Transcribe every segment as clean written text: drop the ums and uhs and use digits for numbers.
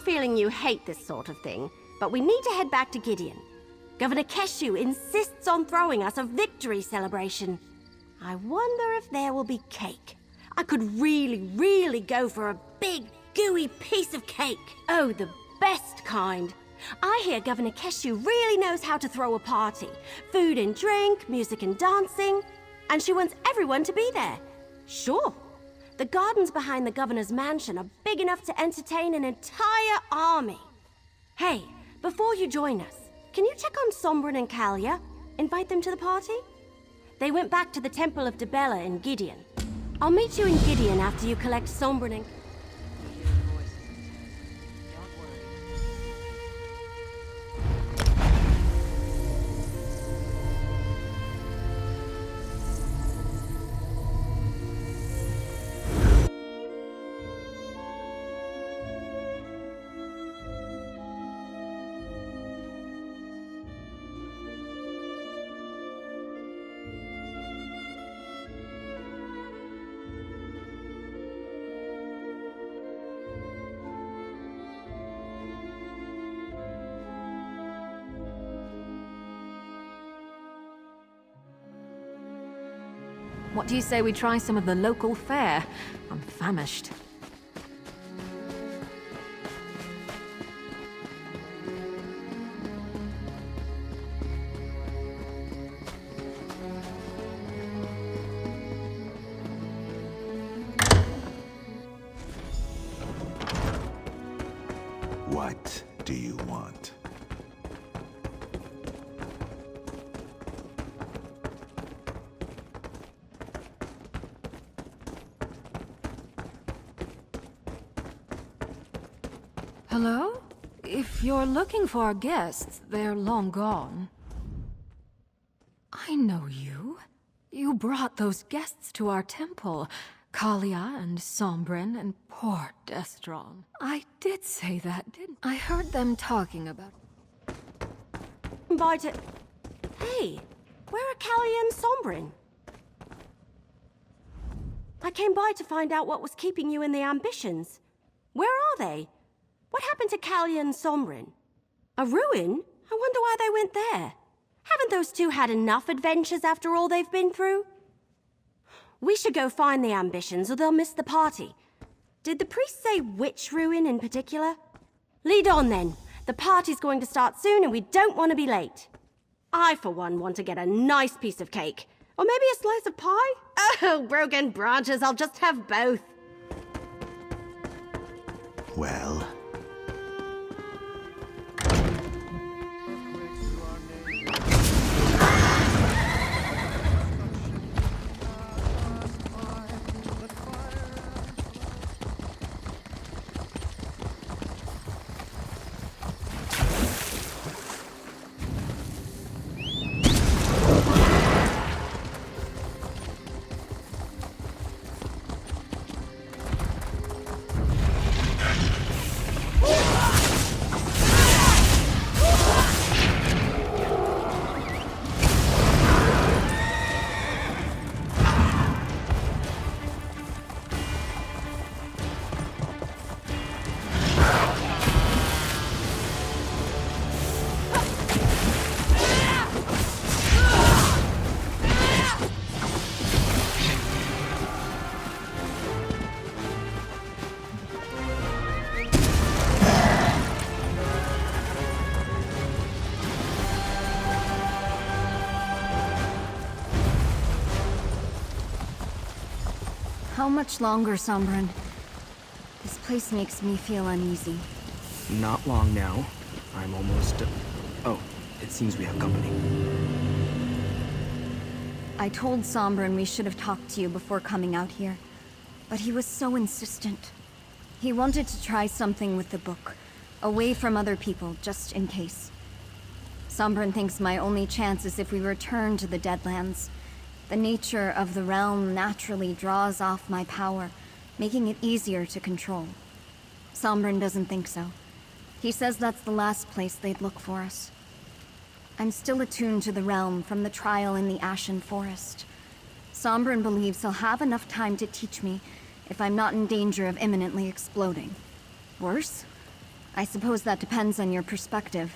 a feeling you hate this sort of thing, but we need to head back to Gideon. Governor Keshu insists on throwing us a victory celebration. I wonder if there will be cake. I could really go for a big, gooey piece of cake. Oh, the best kind. I hear Governor Keshu really knows how to throw a party. Food and drink, music and dancing. And she wants everyone to be there. Sure. The gardens behind the governor's mansion are big enough to entertain an entire army. Hey, before you join us, can you check on Sombrin and Kalia? Invite them to the party? They went back to the Temple of Debella in Gideon. I'll meet you in Gideon after you collect Sombrin and... What do you say we try some of the local fare? I'm famished. What do you want? Hello? If you're looking for guests, they're long gone. I know you. You brought those guests to our temple. Kalia and Sombrin and poor Destron. I did say that, didn't I? Heard them talking about... Invite it. Hey, where are Kalia and Sombrin? I came by to find out what was keeping you in the ambitions. Where are they? What happened to Kalia and Sombrin? A ruin? I wonder why they went there. Haven't those two had enough adventures after all they've been through? We should go find the ambitions or they'll miss the party. Did the priest say which ruin in particular? Lead on then. The party's going to start soon and we don't want to be late. I, for one, want to get a nice piece of cake. Or maybe a slice of pie? Oh, broken branches, I'll just have both. Well... How much longer, Sombrin? This place makes me feel uneasy. Not long now. I'm almost... Oh, it seems we have company. I told Sombrin we should have talked to you before coming out here, but he was so insistent. He wanted to try something with the book, away from other people, just in case. Sombrin thinks my only chance is if we return to the Deadlands. The nature of the realm naturally draws off my power, making it easier to control. Sombrin doesn't think so. He says that's the last place they'd look for us. I'm still attuned to the realm from the trial in the Ashen Forest. Sombrin believes he'll have enough time to teach me if I'm not in danger of imminently exploding. Worse, I suppose that depends on your perspective.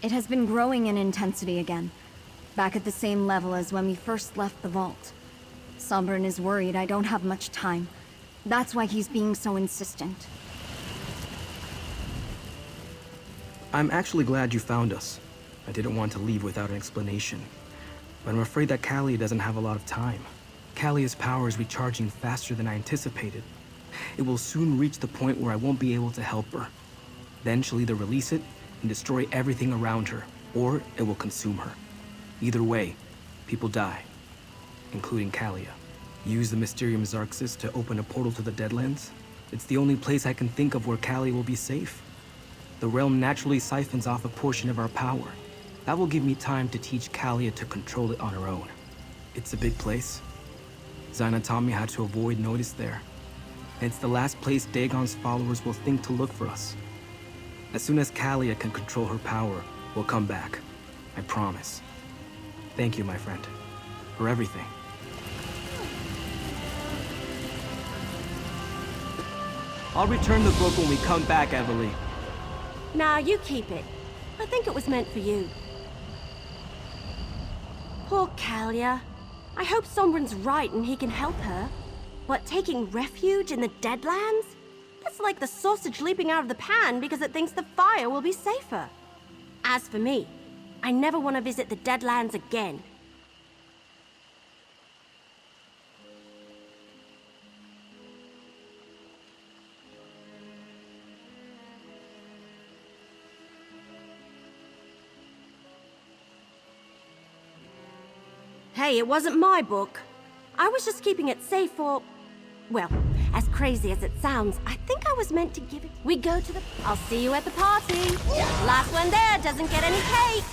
It has been growing in intensity again, back at the same level as when we first left the vault. Sombren is worried I don't have much time. That's why he's being so insistent. I'm actually glad you found us. I didn't want to leave without an explanation. But I'm afraid that Kalia doesn't have a lot of time. Kalia's power is recharging faster than I anticipated. It will soon reach the point where I won't be able to help her. Then she'll either release it and destroy everything around her, or it will consume her. Either way, people die, including Kalia. Use the Mysterium Xarxis to open a portal to the Deadlands? It's the only place I can think of where Kalia will be safe. The realm naturally siphons off a portion of our power. That will give me time to teach Kalia to control it on her own. It's a big place. Zaina taught me how to avoid notice there. And it's the last place Dagon's followers will think to look for us. As soon as Kalia can control her power, we'll come back. I promise. Thank you, my friend, for everything. I'll return the book when we come back, Evely. Nah, you keep it. I think it was meant for you. Poor Kalia. I hope Sombren's right and he can help her. What, taking refuge in the Deadlands? That's like the sausage leaping out of the pan because it thinks the fire will be safer. As for me, I never want to visit the Deadlands again. Hey, it wasn't my book. I was just keeping it safe for... Well, as crazy as it sounds, I think I was meant to give it... We go to the... I'll see you at the party. Last one there doesn't get any cake.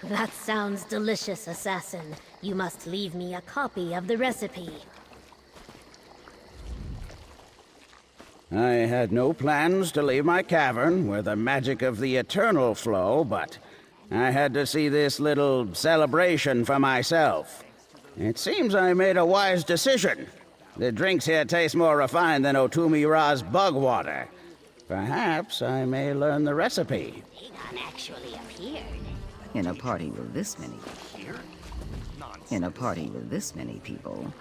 That sounds delicious, assassin. You must leave me a copy of the recipe. I had no plans to leave my cavern where the magic of the eternal flow, but I had to see this little celebration for myself. It seems I made a wise decision. The drinks here taste more refined than Otumi Ra's bug water. Perhaps I may learn the recipe. Dagon actually appeared. In a party with this many... In a party with this many people,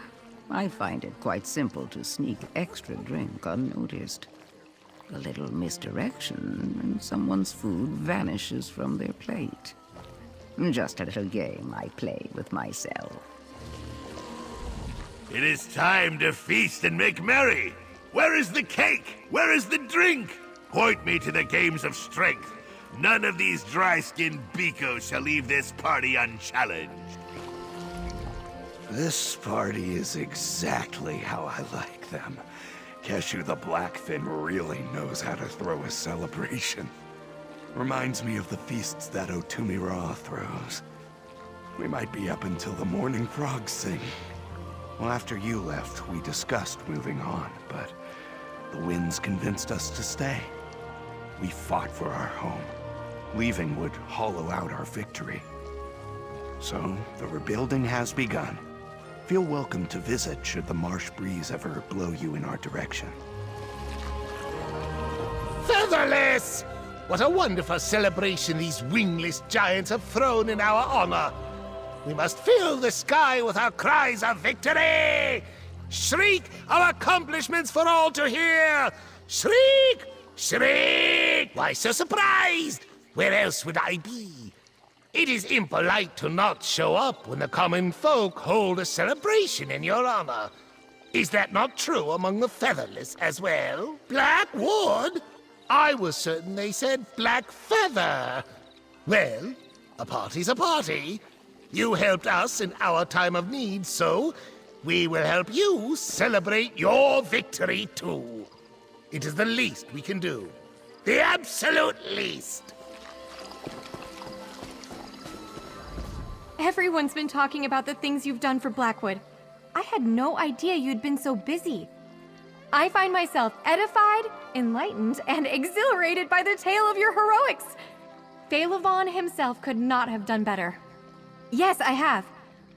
I find it quite simple to sneak extra drink unnoticed. A little misdirection, and someone's food vanishes from their plate. Just a little game I play with myself. It is time to feast and make merry! Where is the cake? Where is the drink? Point me to the games of strength. None of these dry-skinned beakos shall leave this party unchallenged. This party is exactly how I like them. Keshu the Blackfin really knows how to throw a celebration. Reminds me of the feasts that Otumira throws. We might be up until the morning frogs sing. Well, after you left, we discussed moving on, but the winds convinced us to stay. We fought for our home. Leaving would hollow out our victory. So, the rebuilding has begun. Feel welcome to visit should the marsh breeze ever blow you in our direction. Featherless! What a wonderful celebration these wingless giants have thrown in our honor! We must fill the sky with our cries of victory! Shriek our accomplishments for all to hear! Shriek! Shriek! Why so surprised? Where else would I be? It is impolite to not show up when the common folk hold a celebration in your honor. Is that not true among the featherless as well? Blackwood? I was certain they said Black Feather. Well, a party's a party. You helped us in our time of need, so we will help you celebrate your victory too. It is the least we can do. The absolute least. Everyone's been talking about the things you've done for Blackwood. I had no idea you'd been so busy. I find myself edified, enlightened, and exhilarated by the tale of your heroics. Phaelivon himself could not have done better. Yes, I have.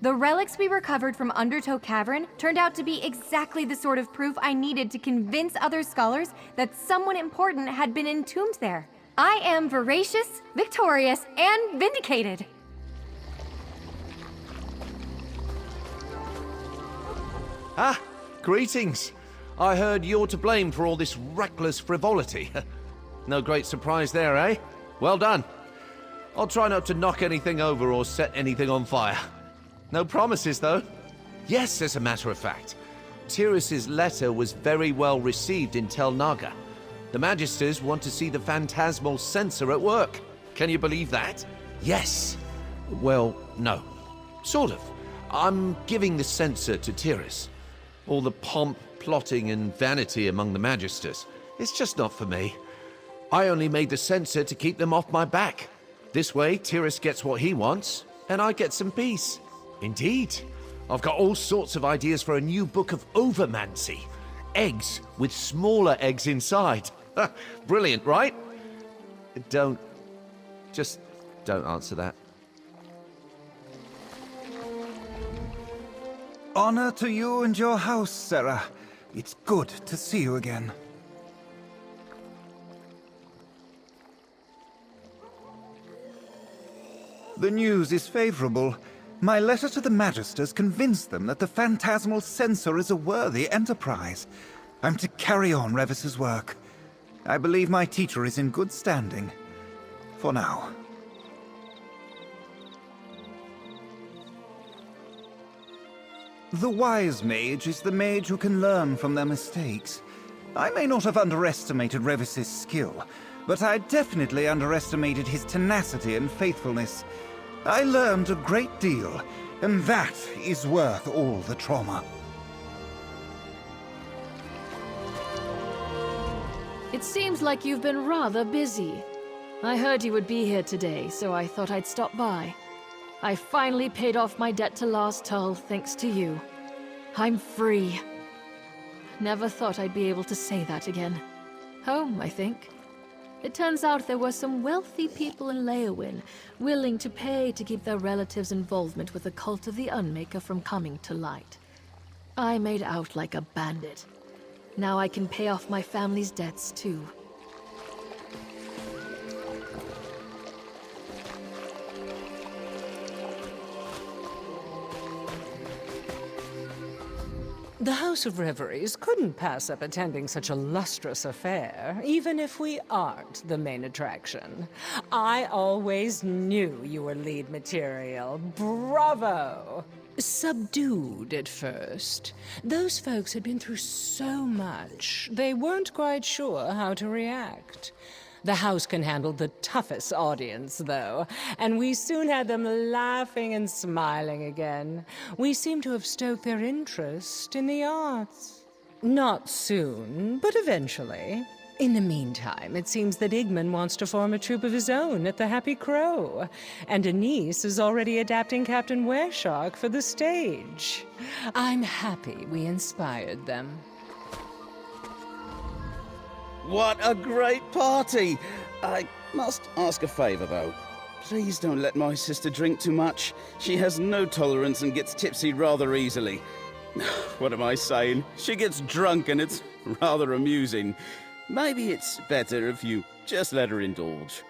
The relics we recovered from Undertow Cavern turned out to be exactly the sort of proof I needed to convince other scholars that someone important had been entombed there. I am voracious, victorious, and vindicated. Ah, greetings. I heard you're to blame for all this reckless frivolity. No great surprise there, eh? Well done. I'll try not to knock anything over or set anything on fire. No promises, though. Yes, as a matter of fact. Tiris's letter was very well received in Tel Naga. The Magisters want to see the phantasmal censor at work. Can you believe that? Yes. Well, no. Sort of. I'm giving the censor to Tiris. All the pomp, plotting, and vanity among the Magisters. It's just not for me. I only made the censor to keep them off my back. This way, Tiris gets what he wants, and I get some peace. Indeed. I've got all sorts of ideas for a new book of overmancy. Eggs with smaller eggs inside. Brilliant, right? Just don't answer that. Honor to you and your house, Sarah. It's good to see you again. The news is favorable. My letter to the Magisters convinced them that the phantasmal censor is a worthy enterprise. I'm to carry on Revis's work. I believe my teacher is in good standing. For now. The wise mage is the mage who can learn from their mistakes. I may not have underestimated Revis's skill, but I definitely underestimated his tenacity and faithfulness. I learned a great deal, and that is worth all the trauma. It seems like you've been rather busy. I heard you would be here today, so I thought I'd stop by. I finally paid off my debt to Last Tull, thanks to you. I'm free. Never thought I'd be able to say that again. Home, I think. It turns out there were some wealthy people in Leowyn willing to pay to keep their relatives' involvement with the cult of the Unmaker from coming to light. I made out like a bandit. Now I can pay off my family's debts, too. The House of Reveries couldn't pass up attending such a lustrous affair, even if we aren't the main attraction. I always knew you were lead material. Bravo! Subdued at first. Those folks had been through so much, they weren't quite sure how to react. The house can handle the toughest audience, though, and we soon had them laughing and smiling again. We seem to have stoked their interest in the arts. Not soon, but eventually. In the meantime, it seems that Igman wants to form a troupe of his own at the Happy Crow, and Denise is already adapting Captain Wereshark for the stage. I'm happy we inspired them. What a great party! I must ask a favor, though. Please don't let my sister drink too much. She has no tolerance and gets tipsy rather easily. What am I saying? She gets drunk and it's rather amusing. Maybe it's better if you just let her indulge.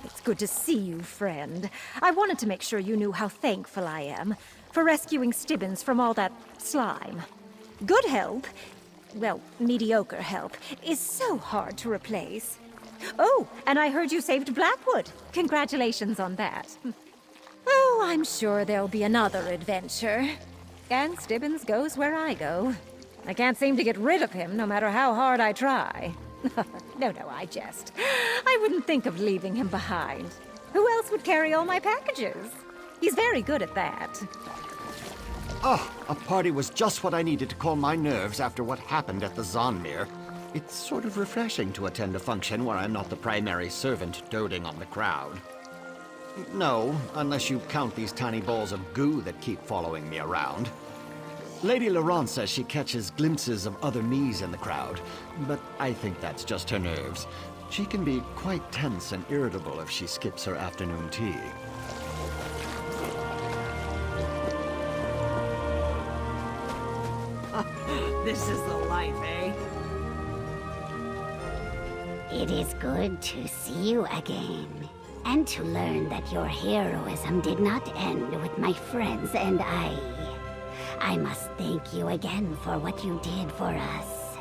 It's good to see you, friend. I wanted to make sure you knew how thankful I am for rescuing Stibbins from all that slime. Good help, well, mediocre help, is so hard to replace. Oh, and I heard you saved Blackwood. Congratulations on that. Oh, I'm sure there'll be another adventure. And Stibbins goes where I go. I can't seem to get rid of him, no matter how hard I try. No, I jest. I wouldn't think of leaving him behind. Who else would carry all my packages? He's very good at that. Oh, a party was just what I needed to calm my nerves after what happened at the Zonmir. It's sort of refreshing to attend a function where I'm not the primary servant doting on the crowd. No, unless you count these tiny balls of goo that keep following me around. Lady Laurent says she catches glimpses of other me's in the crowd, but I think that's just her nerves. She can be quite tense and irritable if she skips her afternoon tea. This is the life, eh? It is good to see you again, and to learn that your heroism did not end with my friends and I. I must thank you again for what you did for us.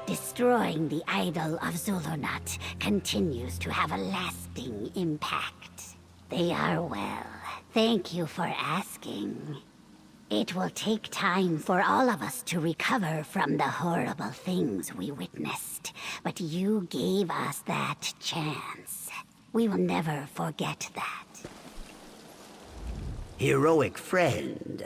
Destroying the idol of Zulunat continues to have a lasting impact. They are well. Thank you for asking. It will take time for all of us to recover from the horrible things we witnessed, but you gave us that chance. We will never forget that. Heroic friend,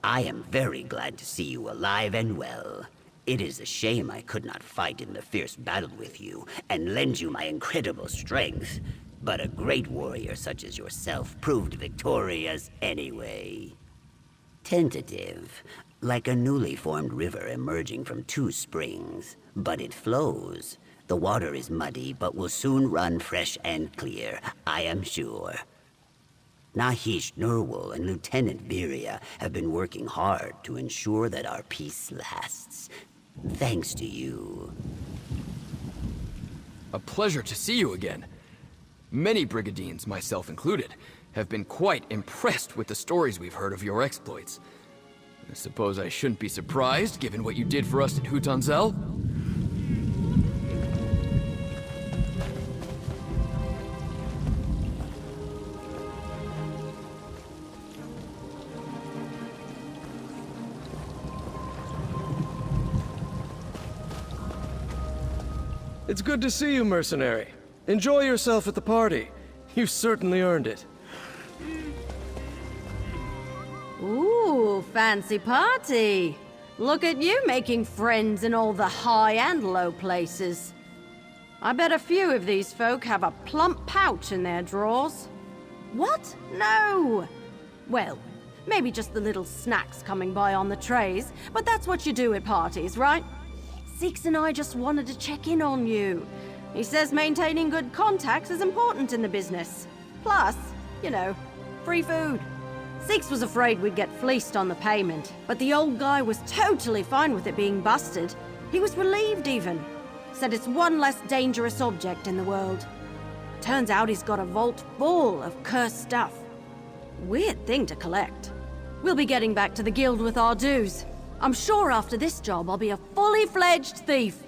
I am very glad to see you alive and well. It is a shame I could not fight in the fierce battle with you and lend you my incredible strength, but a great warrior such as yourself proved victorious anyway. Tentative, like a newly formed river emerging from two springs, but it flows. The water is muddy, but will soon run fresh and clear, I am sure. Nahish Nurwal and Lieutenant Viria have been working hard to ensure that our peace lasts. Thanks to you. A pleasure to see you again. Many Brigadines, myself included, have been quite impressed with the stories we've heard of your exploits. I suppose I shouldn't be surprised, given what you did for us at Hutanzel. It's good to see you, mercenary. Enjoy yourself at the party. You certainly earned it. Ooh, fancy party. Look at you making friends in all the high and low places. I bet a few of these folk have a plump pouch in their drawers. What? No! Well, maybe just the little snacks coming by on the trays, but that's what you do at parties, right? Six and I just wanted to check in on you. He says maintaining good contacts is important in the business. Plus, you know, free food. Six was afraid we'd get fleeced on the payment, but the old guy was totally fine with it being busted. He was relieved even. Said it's one less dangerous object in the world. Turns out he's got a vault full of cursed stuff. Weird thing to collect. We'll be getting back to the guild with our dues. I'm sure after this job I'll be a fully fledged thief.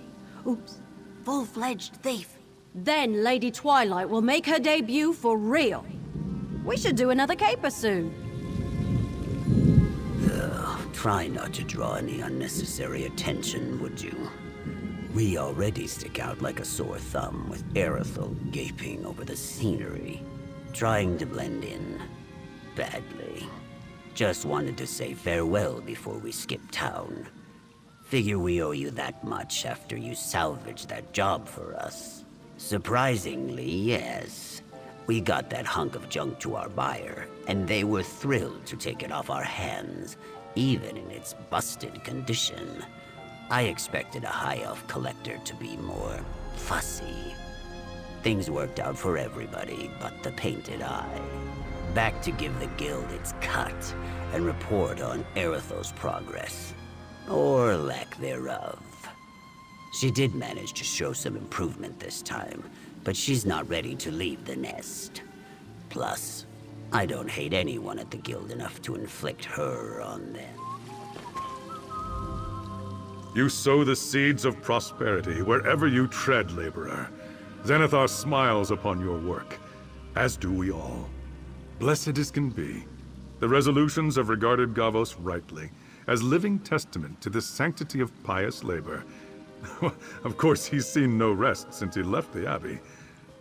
Oops, full-fledged thief. Then Lady Twilight will make her debut for real. We should do another caper soon. Try not to draw any unnecessary attention, would you? We already stick out like a sore thumb with Erethel gaping over the scenery, trying to blend in badly. Just wanted to say farewell before we skip town. Figure we owe you that much after you salvaged that job for us. Surprisingly, yes. We got that hunk of junk to our buyer, and they were thrilled to take it off our hands, even in its busted condition. I expected a High Elf collector to be more fussy. Things worked out for everybody but the Painted Eye. Back to give the guild its cut and report on Erethel's progress. Or lack thereof. She did manage to show some improvement this time, but she's not ready to leave the nest. Plus, I don't hate anyone at the guild enough to inflict her on them. You sow the seeds of prosperity wherever you tread, laborer. Zenithar smiles upon your work, as do we all. Blessed as can be, the resolutions have regarded Gavos rightly, as living testament to the sanctity of pious labor. Of course, he's seen no rest since he left the Abbey.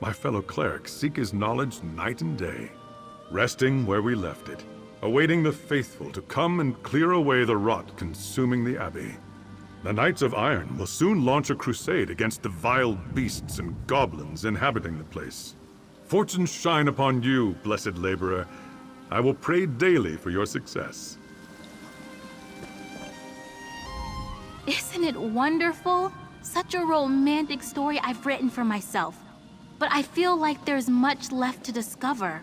My fellow clerics seek his knowledge night and day, resting where we left it, awaiting the faithful to come and clear away the rot consuming the Abbey. The Knights of Iron will soon launch a crusade against the vile beasts and goblins inhabiting the place. Fortunes shine upon you, blessed laborer. I will pray daily for your success. Isn't it wonderful? Such a romantic story I've written for myself. But I feel like there's much left to discover.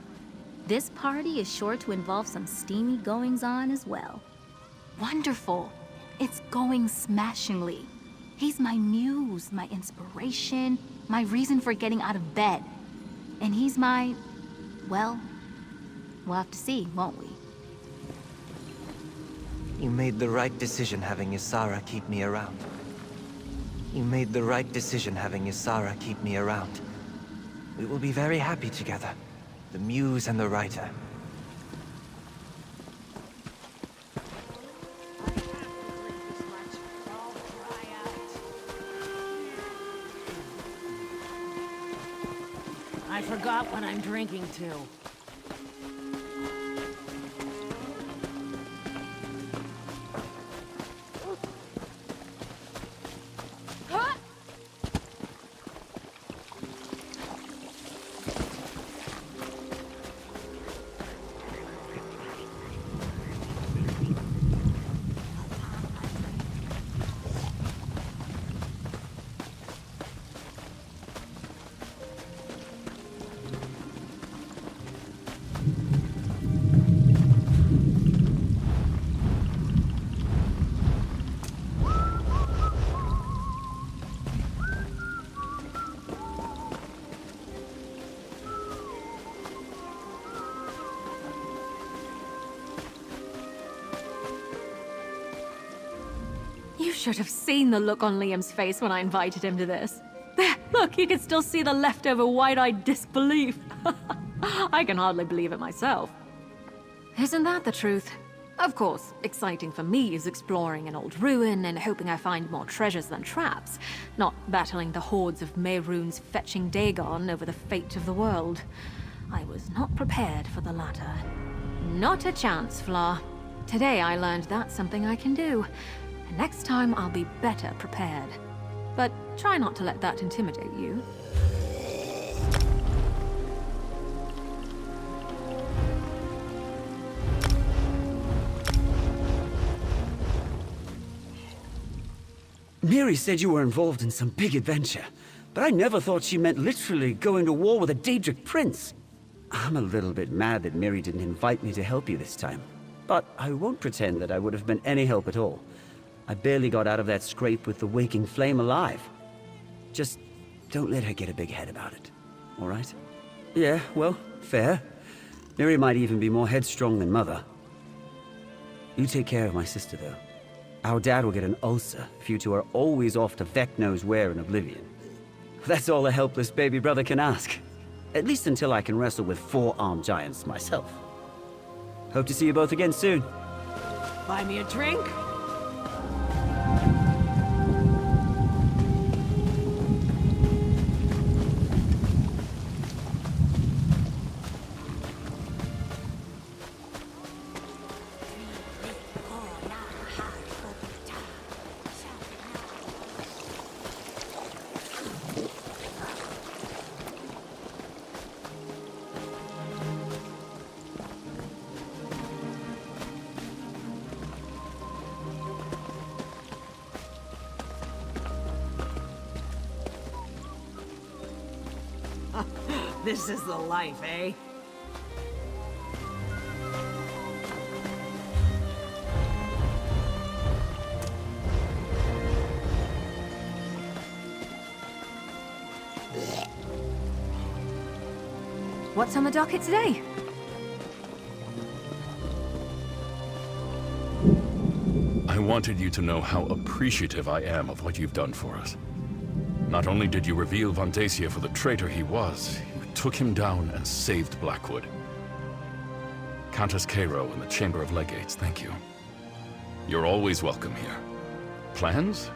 This party is sure to involve some steamy goings-on as well. Wonderful. It's going smashingly. He's my muse, my inspiration, my reason for getting out of bed. And he's my... well, we'll have to see, won't we? You made the right decision having Ysara keep me around. You made the right decision having Ysara keep me around. We will be very happy together, the muse and the writer. I forgot what I'm drinking to. You should have seen the look on Liam's face when I invited him to this. There, look, you can still see the leftover wide-eyed disbelief. I can hardly believe it myself. Isn't that the truth? Of course, exciting for me is exploring an old ruin and hoping I find more treasures than traps, not battling the hordes of Mehrunes fetching Dagon over the fate of the world. I was not prepared for the latter. Not a chance, Fla. Today I learned that's something I can do. And next time I'll be better prepared. But try not to let that intimidate you. Miri said you were involved in some big adventure, but I never thought she meant literally going to war with a Daedric prince. I'm a little bit mad that Miri didn't invite me to help you this time, but I won't pretend that I would have been any help at all. I barely got out of that scrape with the waking flame alive. Just don't let her get a big head about it, all right? Yeah, well, fair. Miri might even be more headstrong than Mother. You take care of my sister, though. Our dad will get an ulcer if you two are always off to Vec knows where in Oblivion. That's all a helpless baby brother can ask. At least until I can wrestle with 4-armed giants myself. Hope to see you both again soon. Buy me a drink? This is the life, eh? What's on the docket today? I wanted you to know how appreciative I am of what you've done for us. Not only did you reveal Von Dacia for the traitor he was, you took him down and saved Blackwood. Countess Cairo and the Chamber of Legates, thank you. You're always welcome here. Plans?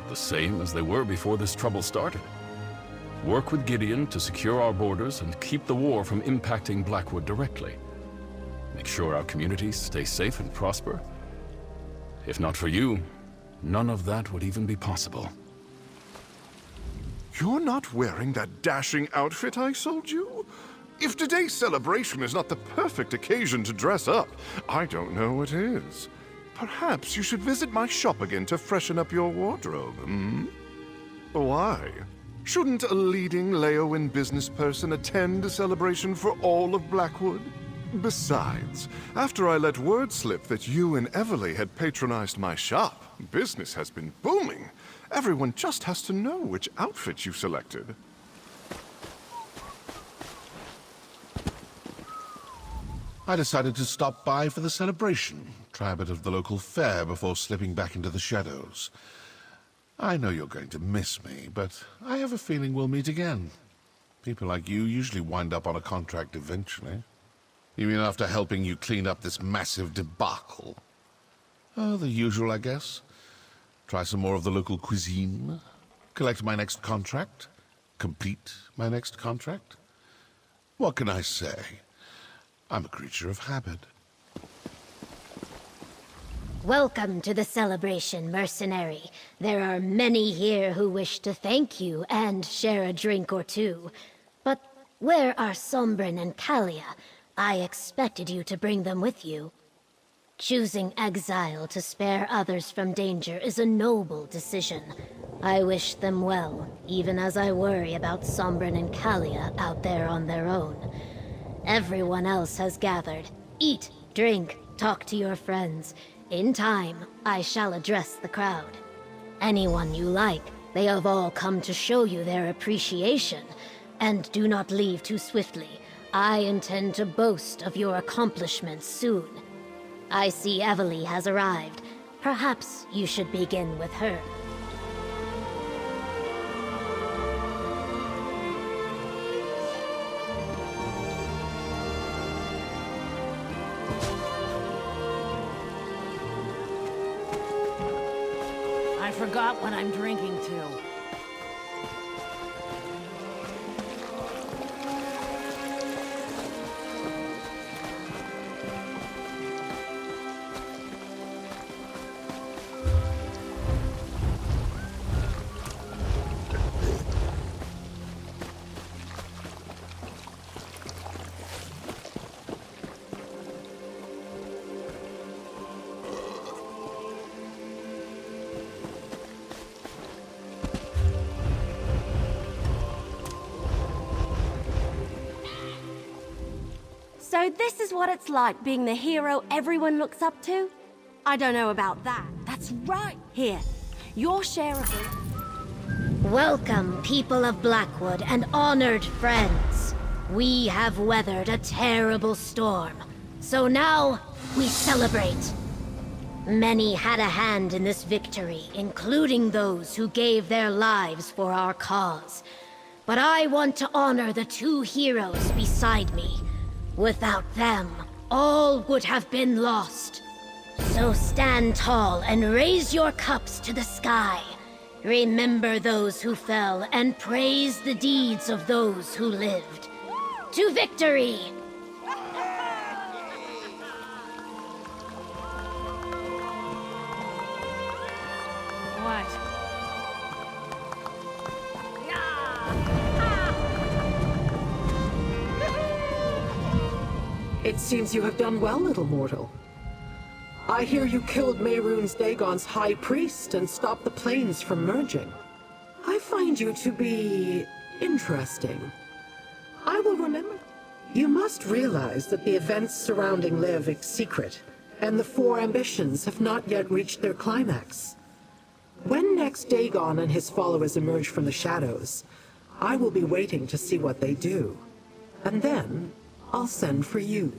The same as they were before this trouble started. Work with Gideon to secure our borders and keep the war from impacting Blackwood directly. Make sure our communities stay safe and prosper. If not for you, none of that would even be possible. You're not wearing that dashing outfit I sold you? If today's celebration is not the perfect occasion to dress up, I don't know what is. Perhaps you should visit my shop again to freshen up your wardrobe, hmm? Why? Shouldn't a leading Leowen business person attend a celebration for all of Blackwood? Besides, after I let word slip that you and Everly had patronized my shop, business has been booming. Everyone just has to know which outfit you selected. I decided to stop by for the celebration, try a bit of the local fair before slipping back into the shadows. I know you're going to miss me, but I have a feeling we'll meet again. People like you usually wind up on a contract eventually. You mean after helping you clean up this massive debacle? Oh, the usual, I guess. Try some more of the local cuisine. Collect my next contract. Complete my next contract. What can I say? I'm a creature of habit. Welcome to the celebration, mercenary. There are many here who wish to thank you and share a drink or two. But where are Sombrin and Kalia? I expected you to bring them with you. Choosing exile to spare others from danger is a noble decision. I wish them well, even as I worry about Sombrin and Kalia out there on their own. Everyone else has gathered. Eat, drink, talk to your friends. In time, I shall address the crowd. Anyone you like, they have all come to show you their appreciation. And do not leave too swiftly. I intend to boast of your accomplishments soon. I see Everly has arrived. Perhaps you should begin with her. I forgot what I'm drinking to. So this is what it's like being the hero everyone looks up to? I don't know about that. That's right. Here, your share of it. Welcome, people of Blackwood and honored friends. We have weathered a terrible storm. So now, we celebrate. Many had a hand in this victory, including those who gave their lives for our cause. But I want to honor the two heroes beside me. Without them, all would have been lost. So stand tall and raise your cups to the sky. Remember those who fell and praise the deeds of those who lived. To victory! What? It seems you have done well, little mortal. I hear you killed Mehrunes Dagon's high priest and stopped the planes from merging. I find you to be interesting. I will remember. You must realize that the events surrounding Lev are secret, and the four ambitions have not yet reached their climax. When next Dagon and his followers emerge from the shadows, I will be waiting to see what they do. And then, I'll send for you.